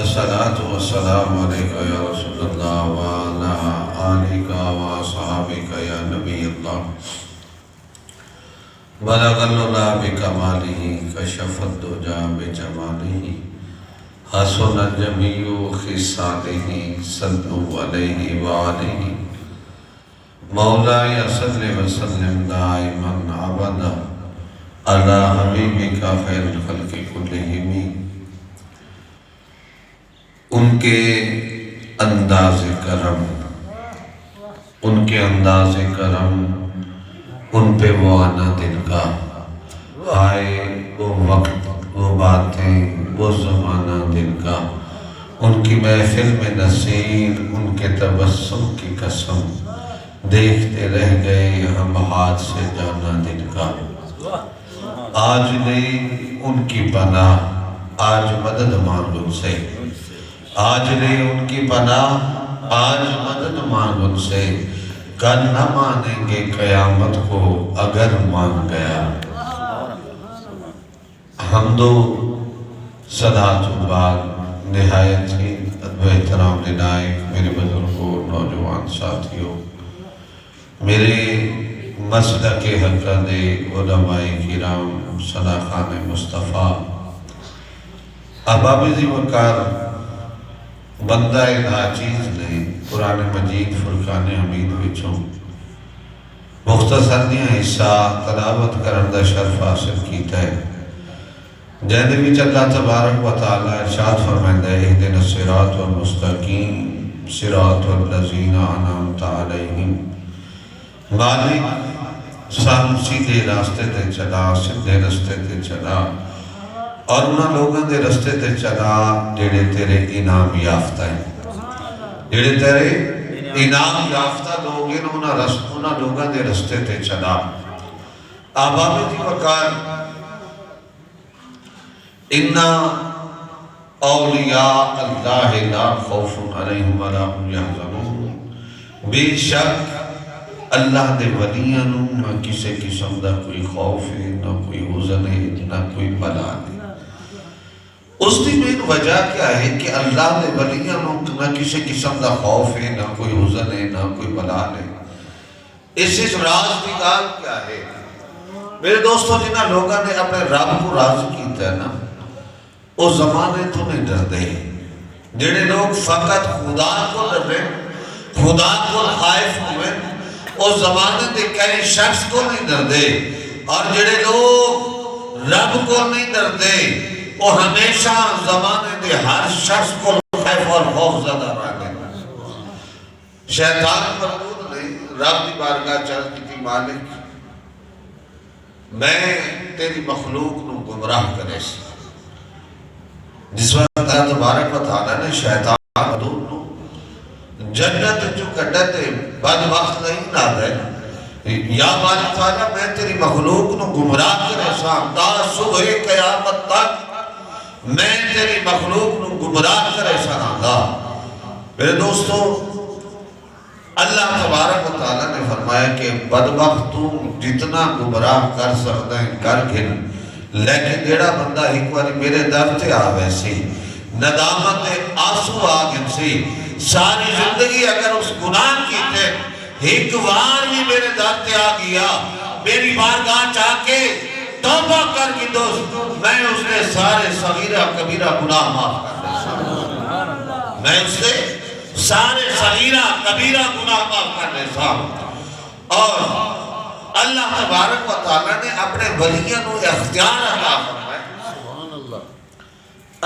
الصلاة والسلام علیکہ یا رسول اللہ وعلا آلکہ وصحابکہ یا نبی اللہ بلغ اللہ بکمالہ کشف الدجا بجمالہ حسن جمیع خصالہ صلو علیہ وآلہ مولاي صلی وسلم دائما ابدا علی حبیبک خیر الخلق کلہم۔ ان کے انداز کرم ان پہ وہ آنا دل کا، آئے وہ وقت وہ باتیں وہ زمانہ دل کا، ان کی محفل میں نصیر ان کے تبسم کی قسم، دیکھتے رہ گئے ہم ہاتھ سے جانا دل کا۔ آج لے ان کی پناہ آج مدد مانگ ان سے، آج لے ان کی پناہ آج مدد مانگ ان سے، کل نہ مانیں گے قیامت کو اگر مان گیا۔ حمد و صلاۃ و بعد نہایت ہی ادب و احترام لائق میرے بزرگوں، نوجوان ساتھیوں، میرے مسلک حقد علماء کرام، صلاحان مصطفیٰ، احباب ذی وقار، بندہ ناچیز نے قرآن مجید فرقان حمید وچوں مختصر دیا حصہ تلاوت کرن دا شرف حاصل کیتا ہے، جہدے وچ اللہ تبارک و تعالی ارشاد فرمائندا ہے اہدنا الصراط المستقیم صراط الذین انعمت علیہم۔ مالک سان سیدھے راستے تے چلا، سیدھے راستے تے چلا، اور انہاں لوگاں دے راستے تے چلا جڑے تیرے انعام یافتہ ہیں، جڑے تیرے انعام یافتہ لوگ ہیں، انہاں لوگاں دے راستے تے چلا۔ احباب ذی وقار، اِنَّا اولیاء اللہ لا خوف علیہم ولا هم یحزنون، بے شک اللہ دے ولیاں نوں نہ کسی قسم دا کوئی خوف ہے، نہ کوئی حزن ہے، نہ کوئی بلا ہے۔ اس دی مین وجہ کیا ہے کہ اللہ دے ولیاں نوں نہ کسی قسم دا خوف ہے، نہ کوئی حزن ہے، نہ کوئی بلا ہے۔ اس راز دی گال کیا ہے؟ میرے دوستوں، جنہاں لوگاں نے اپنے رب کو راضی کیتا ہے نا، اس زمانے تو نہیں ڈردے۔ جڑے لوگ فقط خدا کو ڈرے، خدا کو خائف ہوئے، اس زمانے دے کئی شخص کو نہیں ڈردے، اور جڑے لوگ رب کو نہیں ڈردے وہ ہمیشہ زمانے دے ہر شخص کو خائف اور خوف زدہ رہنے۔ شیطان مردود نے رب دی بارگاہ چل کی تھی، مالک میں تیری مخلوق نو گمراہ کرے سی۔ جس وقت اللہ تبارک و تعالیٰ نے شیطان مردود نو جنت جو کڈتے بد وقت نہیں نہ دے، یا مالک تعالیٰ میں تیری مخلوق نو گمراہ کرے سا، تا صبح قیامت تک میں تیری مخلوق نو گمراہ کرے سا گا۔ میرے دوستو، اللہ تبارک و تعالیٰ نے فرمایا کہ بدبخت تو جتنا گمراہ کر سکتا ہے کر گھن، لیکن جیڑا بندہ ایک باری میرے در تے آوے سی، ندامت آنسو آگن سی، ساری زندگی اگر اس گناہ کیتے ایک بار بھی میرے در تے آ گیا، میری بارگاہ چاہ کے توبہ کر کی دوست، میں اس نے سارے صغیرہ کبیرہ گناہ معاف کر دے سا، میں اس نے سارے صغیرہ کبیرہ گناہ معاف کر دے سا۔ اور اللہ تبارک و تعالیٰ نے اپنے ولیوں نو اختیار عطا فرمائے۔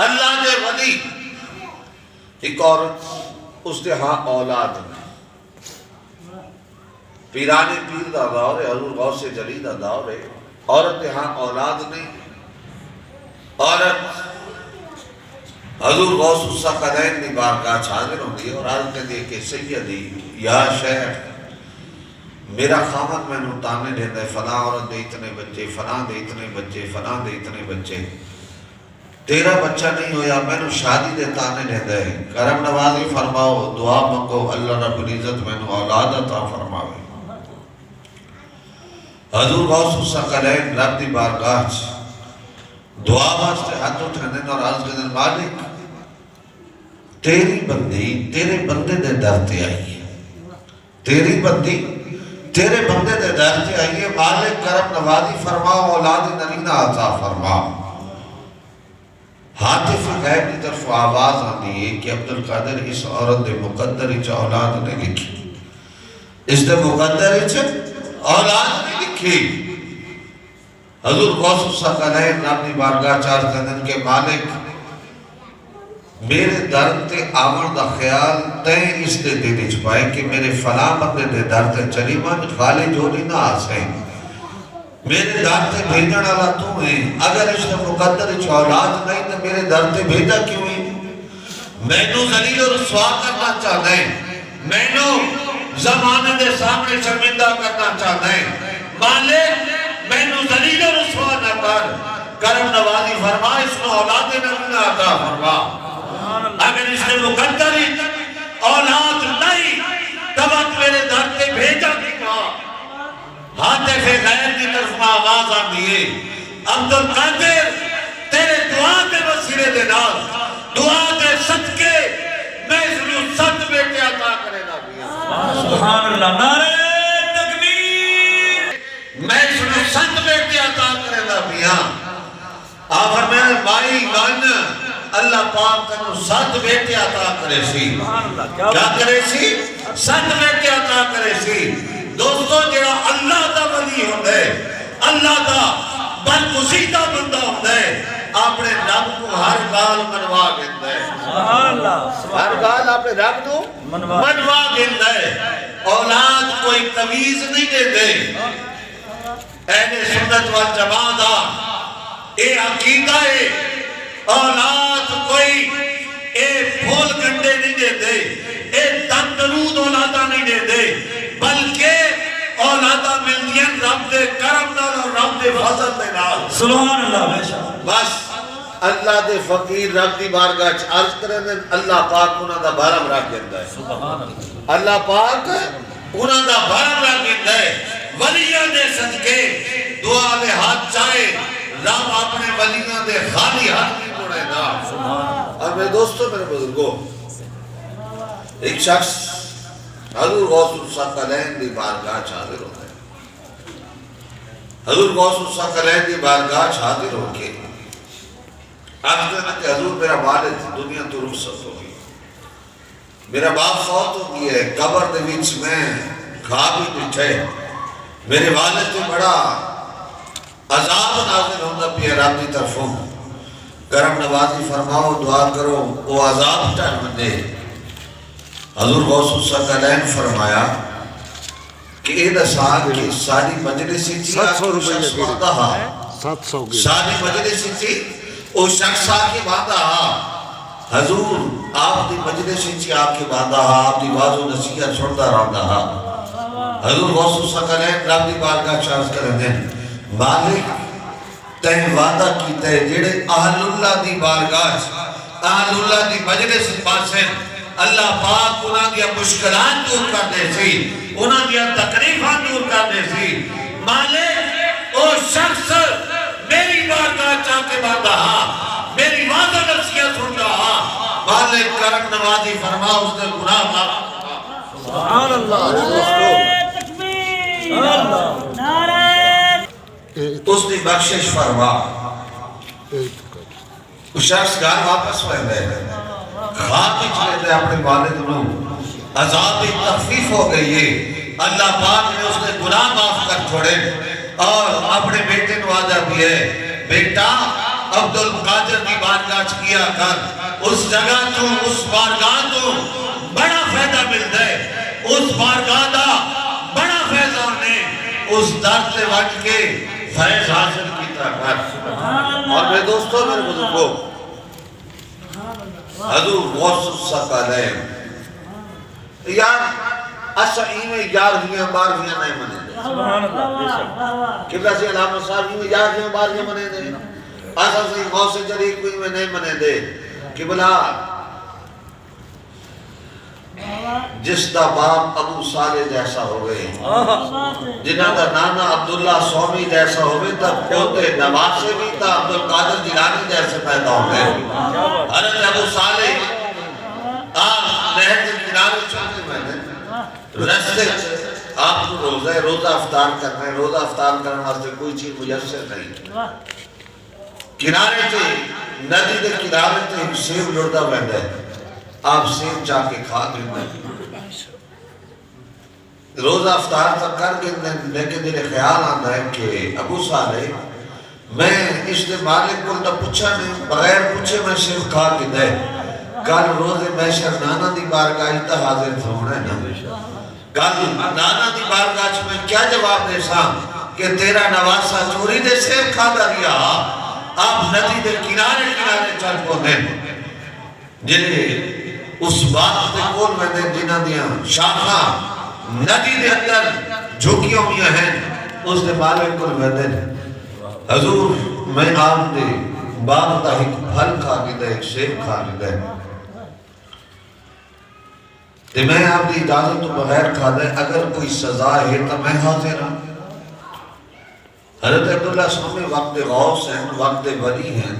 اللہ دے ولی، ایک عورت اس دے ہاں اولاد نہیں، پیرانی پیر دا دور ہے، حضور غوث جلی دا دور ہے، عورت دے ہاں اولاد نہیں، عورت حضور غوث الثقلین دی بارگاہ حاضر ہوندی ہے اور عرض کر دی کہ سیدی یا شیخ، میرا خامد میں نو تانے دیتا ہے، فلاں عورت دے اتنے بچے، فلاں دے اتنے بچے، فلاں دے اتنے بچے، تیرا بچہ نہیں ہویا، میں نو شادی دے تانے دیتا ہے، کرم نوازی فرماؤ، دعا منگو، اللہ رب العزت میں نو اولاد عطا فرماوے۔ حضور غوث الثقلین رب دی بارگاہ دعا واسطے ہاتھ اٹھانے اور عرض کرنے، مالک تیری بندی تیرے بندے دے در تے آئی ہے، تیری بندی تیرے بندے دے در تے آئی ہے، مالک کرم نوازی فرما، اولاد نرینہ عطا فرما۔ حاطف غیب کی طرف آواز آنی ہے کہ عبدالقادر اس عورت دے مقدر اچھا اولاد نے لکھی، اس دے مقدر اچھا اولاد نے لکھی۔ حضور غوث الثقلین اپنی بارگاہ چار کندن کے مالک میرے درد تے آمر دا خیال تین اس دے دے چھپائے کہ میرے فلاں بندے دے درد تے چلی من خالی جوڑی نہ آسیں، میرے درد تے بھیجن والا تو ہیں، اگر اس نے مقدر اچھا اولاد نہیں تو میرے درد تے بھیجا کیوں ہیں؟ میں نو ذلیل و رسوا کرنا چاہتا ہے، میں نو زمانے دے سامنے شرمندہ کرنا چاہتا ہے، مالک میں نو ذلیل و رسوا نہ کر، کرم نوازی فرما، اس نے اولاد نہ عطا فرما۔ اگر اس نے مقدر اولاد نہیں تبت میرے در تے بھیجا کی کہا۔ حاطف غیب کی طرف آواز آن دیئے، عبدالقادر تیرے دعا دے وسیلے دے نال، دعا دے صدقے میں اس نے 7 بیٹے عطا کرے گا بیا۔ سبحان اللہ، نعرہ تکبیر، میں اس نے 7 بیٹے عطا کرے گا بیا۔ آخر میں بائی گن اللہ پاک کنو 7 بیٹے عطا کرے سی، کیا کرے سی؟ 7 بیٹے عطا کرے سی۔ دوستو جڑا اللہ دا ولی ہوندے، اللہ دا برگزیدہ بندہ ہوندے، اپنے رب کو ہر گال منوا گندے، ہر گال اپنے رب کو منوا گندے۔ اولاد کوئی تویز نہیں دے دے، اہل سنت والجماعت دا اے عقیدہ ہے، اولاد کوئی اے پھول گنڈے نہیں دے دے، اے تندرود اولادہ نہیں دے دے، بلکہ اولادہ ملدیاں رب دے کرم نال اور رب دے فضل دے نال۔ سبحان اللہ بے شک۔ بس اللہ دے فقیر رب دی بارگاہ عرض کریں دے، اللہ پاک انہاں دا بھرم رکھ دیتا ہے۔ سبحان اللہ، اللہ پاک انہاں دا بھرم رکھ دیتا ہے۔ ولیاں دے صدقے دعا لے ہاتھ چاہے، رب اپنے ولیاں دے خالی ہاتھ نہیں پڑے گا۔ اور میرے دوستو، میرے بزرگوں، ایک شخص حضور غوث الثقلین دی بارگاہ حاضر ہوتا ہے۔ حضور غوث الثقلین دی بارگاہ حاضر ہو کے عرض کرنا کہ حضور میرا والد دنیا تو رخصت ہو گئی، میرا باپ فوت ہو گئی ہے، قبر دے وچ میں کھا بھی بٹھے، میرے والد تو بڑا عذاب نازل ہوندہ بھی رب دی طرفوں، کرم نوازی فرماؤ، دعا کرو، وہ عذاب ٹائم دے۔ حضور غوث الثقلین فرمایا کہ اے دسان کی ساری مجلسی تھی آکی شخص باندھا ہا، ساری مجلسی تھی او شخص آکی باندھا ہا، حضور آپ دی مجلسی تھی آکی باندھا ہا، آپ دی واضح نصیحت چھوڑتا رہا ہا۔ حضور غوث الثقلین رب دی بارگاہ چارج کرنے دیں، مالک تین وعدہ کی تے جڑے اہل اللہ دی بارگاہ، اہل اللہ دی مجلس پاسیں اللہ پاک انہاں دیا مشکلات دور کر دے سی، انہاں دیا تکلیفاں دور کر دے سی۔ مالک او شخص میری بارگاہ چاہ کے باندھا ہا، میری وعدہ نفسیت سن رہا، مالک کرم نوازی فرما، اس نے گناہ معاف۔ سبحان اللہ، تکبیر، نعرہ اس نے بخشش فرما۔ اس شخص گھر واپس ہوئے دے، خواب بھی چلے دے اپنے والد نو، عذاب تخفیف ہو گئی ہے، اللہ پاک نے اس نے گناہ معاف کر چھوڑے، اور اپنے بیٹے نو آجا بھی ہے، بیٹا عبدالقادر کی بارگاہ کیا کر، اس جگہ تو اس بارگاہ تو بڑا فائدہ ملتا ہے، اس بارگاہ دا بڑا فائدہ ہونے، اس درد سے وٹ کے فیض حاصل کیتا کر۔ اور میرے دوستوں، میرے بزرگوں، حضور غوث الثقلین یار اچھا ایمیں 11ویں 12ویں نہیں منے دے، سبحان اللہ بے شک۔ قبلہ سے علامہ صاحب ایمیں 11ویں 12ویں منے دے، ایسا سے غوث جلیل کوئی میں نہیں منے دے۔ قبلہ جس دا باپ ابو صالح جیسا ہوئے، جنہ دا نانا عبداللہ سومی جیسا ہوئے، تب پوتے نواسے بھی تا عبدالقادر جیلانی جیسے پیدا ہوئے۔ حضرت ابو صالح چلنے میں نے رستے آپ کو روزہ ہے، روزہ افطار کرنا ہے، روزہ افطار کرنے واسطے کوئی چیز میسر نہیں. کنارے تے ندی دے کنارے تے ایک سیب لڑتا بہتا ہے، آپ سیب چاہ کے کھا گئے. روزہ افطار تک کر گئے، لیکن میرے خیال آتا ہے کہ ابو صالح میں اس نے مالک کو نہ پوچھا نہیں، بغیر پوچھے میں سیب کھا کے دے. کل روزے محشر نانا دی بارگاہ تا حاضر ہونا ہے نا. کل نانا دی بارگاہ میں کیا جواب دے سا کہ تیرا نواسا چوری دے سیب کھا دیا. آپ ندی دے کنارے کنارے چل کو دیں جنہیں اس بات دے کول میں دیں جنہ دیا شاخہ ندی دے اندر جھوکیوں میں ہیں. اس نے مالک کول میں دیں حضور میں آپ دے باغ دا ایک پھل کھا کے دے، ایک سیب کھا کے دے، تو میں آپ دی اجازت تو بغیر کھا دے، اگر کوئی سزا ہے تو میں حاضر ہوں. حضرت عبداللہ سوامی وقت غوث ہیں، وقت ولی ہیں.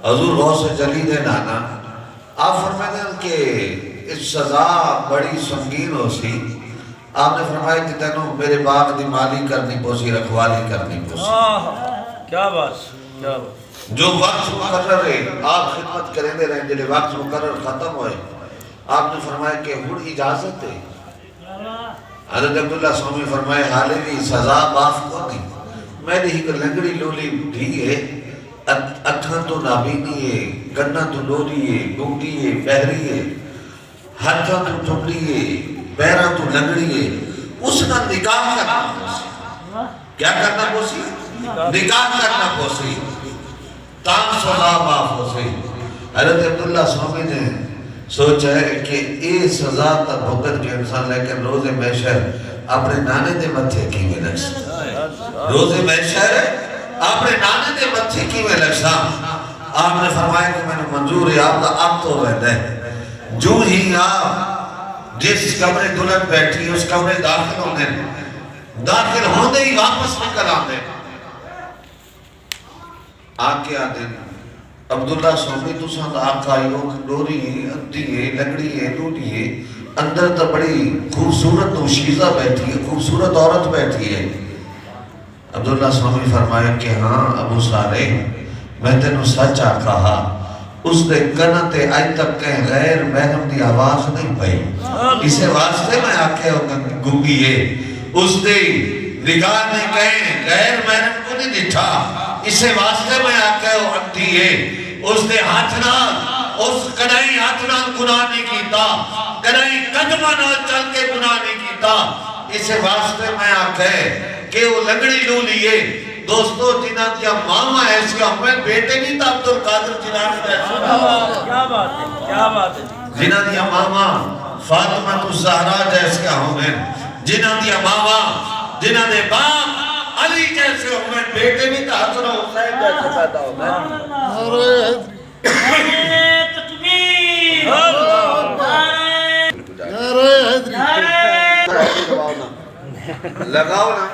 حضور غوث جلی دے نانا آپ فرمائے ہیں کہ اس سزا بڑی سنگین ہو سی. آپ نے فرمایا کہ تینوں میرے باغ دی مالی کرنی پوسی، رکھوالی کرنی پوسی. کیا بات، کیا بات. جو وقت مقرر ہے آپ خدمت کریں دے رہیں، جنہیں وقت مقرر ختم ہوئے آپ نے فرمایا کہ ہون اجازت ہے. حضرت عبداللہ سوامی فرمائے حالے بھی سزا باف کو نہیں. میں نے ہی کہ لنگڑی لولی بھی ہے، اکھاں تو نابینی ہے، گنہ تو لولی ہے، گنگی ہے، بہری ہے، ہاتھاں تو ٹھنڈی ہے، پیراں تو لنگڑی ہے. اس کا نکاح کرنا پوسی. کیا کرنا پوسی؟ نکاح کرنا پوسی. تاں سزا باف پوسی. حضرت عبداللہ سوامی نے سوچا ہے کہ یہ سزا تک بھگت کے انسان، لیکن روز محشر اپنے نانے دے متھے کی میں لکھسا. روز محشر اپنے نانے دے متھے کی میں لکھسا. آپ نے فرمایا کہ میں نے منظور ہے، آپ کا اب تو رہتا ہے. جو ہی آپ جس کمرے دلہن بیٹھی اس کمرے داخل ہونے ہی واپس نکل آتے. آکے آتے عبداللہ سوامی تو ساتھ آقا یوک ڈوری ہے، ادھی ہے، لگڑی ہے، لولی ہے، اندر تو بڑی خوبصورت نوشیزہ بیٹھی ہے، خوبصورت عورت بیٹھی ہے. عبداللہ سوامی فرمایا کہ ہاں ابو صالح میں تینوں سچ آکھا، اس دے کنتے آج تک کہیں غیر محرم دی آواز نہیں پئی. اسے واسطے میں آکھے گنگی ہے. اس دے نگاہ نے کہیں غیر محرم کو نہیں دٹھا. اسے واسطے میں آکھے اندھی ہے. اس دے ہاتھنا اس کڑائی ہاتھنا گناہ نہیں کیتا، کڑائی قدمہ نہ چل کے گناہ نہیں کیتا. اسے واسطے میں آکھے کہ وہ لگڑی لو لیے. دوستو جنہ دیا ماما ایسی ہمیں بیٹے نہیں تھا عبدالقادر جنان سے. کیا بات ہے، کیا بات ہے. جنہ دیا ماما فاطمہ الزہرا جیسے ہمیں، جنہ دیا ماما جنہ دے باپ علی جیسے ہمیں بیٹے نہیں تھا حسن حسین جیسے پیدا ہو گئے. تکبیر، لگاؤ نا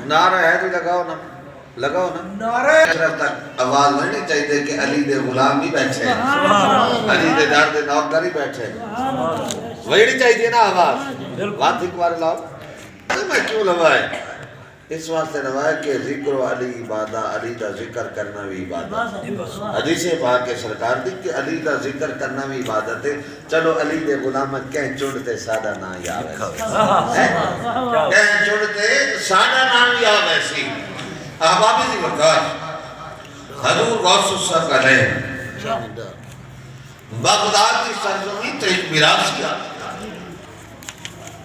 نعرہ حیدری، لگاؤ نا، لگاؤ نا. نعرہ تک آواز نہیں چاہیے کہ علی دے غلام بھی بیٹھے، علی دے دار دے نوکر ہی بیٹھے. وہی نہیں چاہیے نا آواز. بات ایک بار لاؤ. میں کیوں لوائے؟ اس واسطے لوائے کہ ذکر و علی عبادہ، علی دا ذکر کرنا بھی عبادت. حدیث پاک کے سرکار دی کہ علی دا ذکر کرنا بھی عبادت ہے. چلو علی دے غلامت کہیں چڑھتے سادہ نہ یا ویسی، کہیں چڑھتے سادہ نہ یا ویسی. احبابی دی وقار حضور غوث الصف علیہ بغداد کی سرزمین تو ایک میراث کیا.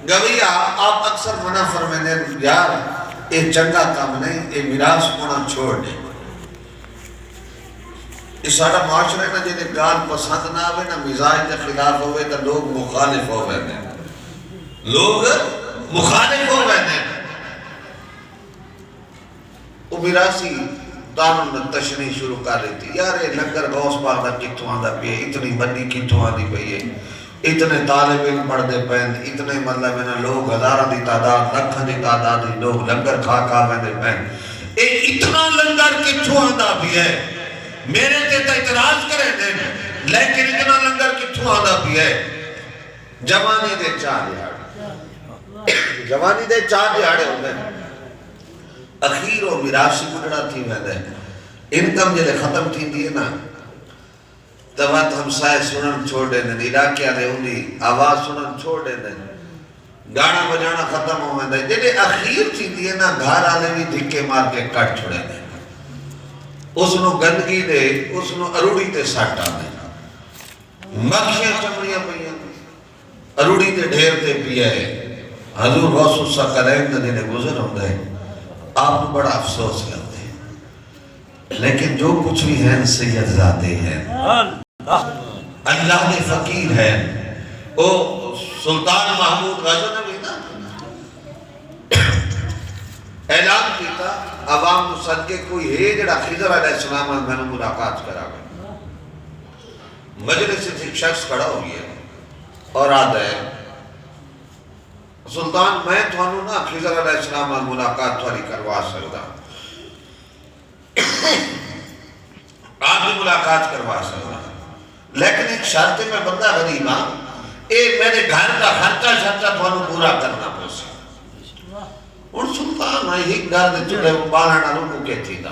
گویا آپ اکثر منع فرمائنے یار ایک چنگا کام نہیں، ایک میراث ہونا چھوڑ دیں. اس سارا معاشرہ نا جنہیں گال پسند نہ ہوئے، نہ مزاج کے خلاف ہوئے، تو لوگ مخالف ہو گئے ہیں. لوگ مخالف ہو گئے ہیں. وہ میراثی دانوں نے تشریح شروع کر رہی تھی. یار لنگر غوث پاک دا کتوں آدھا پیئے، اتنی بڑی کتوں آدھی پیئے، اتنے طالب علم پڑھتے پہن، اتنے مطلب میں لوگ ہزارہ دی تعداد، لکھاں دی تعداد لوگ لنگر کھا پہنتے پہن. اتنا لنگر کتوں آدھا بھی ہے. میرے تے اعتراض کرے دیں لیکن اتنا لنگر کتوں آدھا بھی ہے. جوانی دے 4 دیہاڑے جوانی دے 4 دیہاڑے ہوندے اخیر و میراثی گڈڑا تھی ویندے انکم جلے ختم تھی دیئے نا توات ہمسائے سنن چھوڑ دینے علاقے آنے انہی آواز سنن چھوڑ دینے گانا بجانا ختم ہو ویندے جلے اخیر تھی دیئے نا گھار آلے بھی دھکے مار کے کٹ چھوڑے دے اس نو گندگی دے اس نو اروڑی تے ساٹا دے مکشیں چمڑیاں پہیاں اروڑی تے ڈھیر تے پیا ہے حضور غوث الثقلین دے جنہیں گزر ہوں دے آپ کو بڑا افسوس کرتے ہیں لیکن جو کچھ بھی ہیں سید ذاتے ہیں اللہ نے فقیر ہیں وہ سلطان محمود غازی نے بھی نا اعلان کیتا عوام کو صدقے کوئی ہے جڑا خضر علیہ السلام میں نے ملاقات کرا گئے مجلس سے ایک شخص کھڑا ہو گیا اور آدھا ہے سلطان میں تھانو نا خضر علیہ السلام میں ملاقات تھوڑی کروا سکتا آپ بھی ملاقات کروا سکتا لیکن ایک شرط میں بندہ غریب ہاں میرے گھر کا خرچہ شرچہ تھانو پورا کرنا پوسی اور سلطان ہے ایک گھر دے چلے وہ بالا ڈالوں کو کہتی دا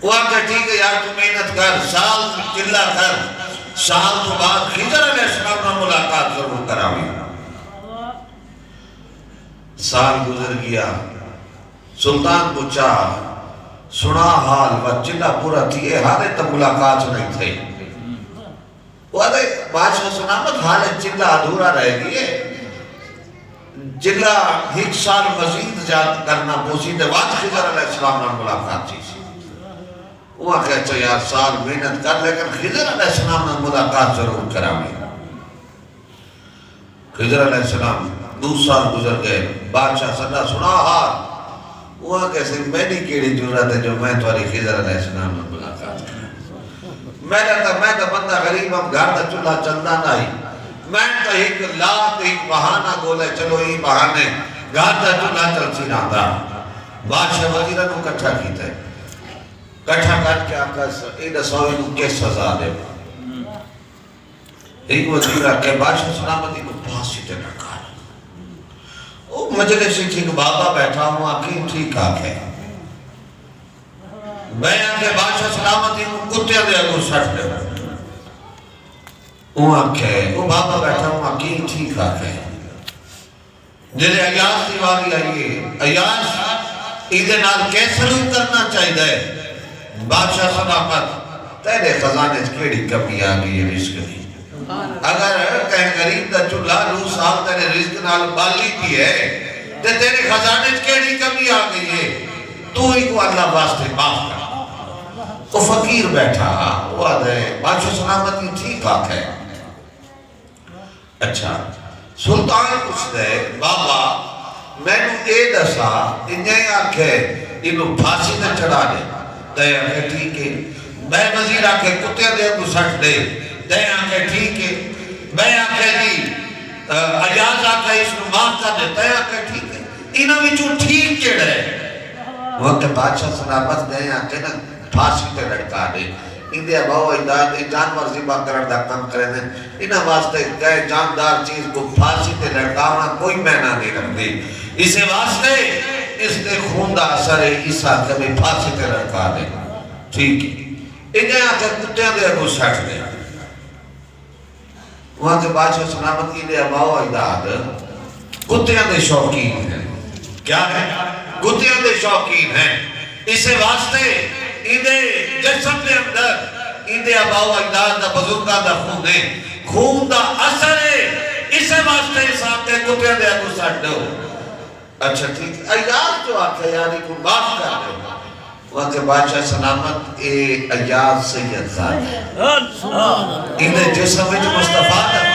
وہ آکے ٹھیک ہے یار تو محنت کر سال چلہ کر سال تو بعد خضر علیہ السلام میں ملاقات ضرور کراوی سال گزر گیا سلطان پوچھا سنا حال و چلہ پورا تھی حالے تب ملاقات نہیں تھے وہ آدھے بادشاہ سنامت حالے چلہ ادھورا رہ گئے چلہ ایک سال مزید جات کرنا پوسی دے وقت خضر علیہ السلام نے ملاقات تھی وہ کہتا یار سال محنت کر لیکن خضر علیہ السلام نے ملاقات ضرور کراوی خضر علیہ السلام 2 سال گزر گئے بادشاہ صدا سنا حال وہ کیسے میں نہیں کیڑی ضرورت ہے جو میں تواری خضر علیہ السلام نے ملاقات کرا میں تو بندہ غریب ہم گھر دا چلہ چلنا نہیں میں تو ایک لات ایک بہانہ گولے چلو ہی بہانے گھر دا چلہ چل سی نادا بادشاہ وزیرہ نو کٹھا کیتا ہے کٹھا کر کے آقا ایڈا سوئی نو کیس سزا دے ایک وزیرہ کہ بادشاہ سلامتی کو پھانسی تے رکھا وہ مجلس ٹھیک بابا بیٹھا ہوں آکی ٹھیک آکے میں آکے بادشاہ سلامتی کو کتے دے اگو سٹ دے وہ آکے وہ بابا بیٹھا ہوں آکی ٹھیک آکے جلے ایاز دیواری آئیے ایاز ایدے نال کیسلو کرنا چاہی دے بادشاہ سلامت تیرے خزانے کیڑی کمی آگئی ہے رزق دی اگر کہیں غریب دا چلہ 2 سال تیرے رزق نال بالی کی ہے تے تیرے خزانے کیڑی کمی آگئی ہے تو ہی کو اللہ واسطے معاف کر وہ فقیر بیٹھا وہ آدھے بادشاہ سلامتی ٹھیک آکھ ہے اچھا سلطان کچھ دے بابا میں نو اے دسا انہیں آکھے انہوں پھانسی نہ چڑھا دے دے آکھے ٹھیک ہے میں وزیر آکھے کتے دے کو سٹ دے دے آکھے ٹھیک ہے میں آکھے جی ایاز آکھے اس نو معاف کر دے دے آکھے ٹھیک ہے انہوں وچوں ٹھیک کیڑا ہے وہ کہ بادشاہ سلامت دے آکھے نا پھانسی تے لڑکا دے اندے اباو اجداد جانور زبا کرن دا کم کرے دیں انہاں واسطے گئے جاندار چیز کو پھانسی تے لڑکا ہونا کوئی معنی نہیں رکھ دے اسے واسطے اس نے خون دا اثر ہے عیسیٰ کبھی پھانسی تے لڑکا دے ٹھیک ہے انہیں آکے کتیاں دے اگو سٹ دے وہاں کے بادشاہ سلامت کی دے اباو اجداد کتیاں دے شوقین ہیں کیا ہے کتیاں دے شوقین ہیں اسے واسطے انہیں جسم دے اندر انہیں اباو اجداد دا بزرگاں دا خون ہے خون دا اثر ہے اسے واسطے ساتھ دے کتیاں دے اگو سٹ دو اچھا ٹھیک ایاز جو آکھے یعنی کو معاف کر دے وہاں کے بادشاہ سلامت ایاز سید ذات ہے انہیں جسم وچ مصطفیٰ دا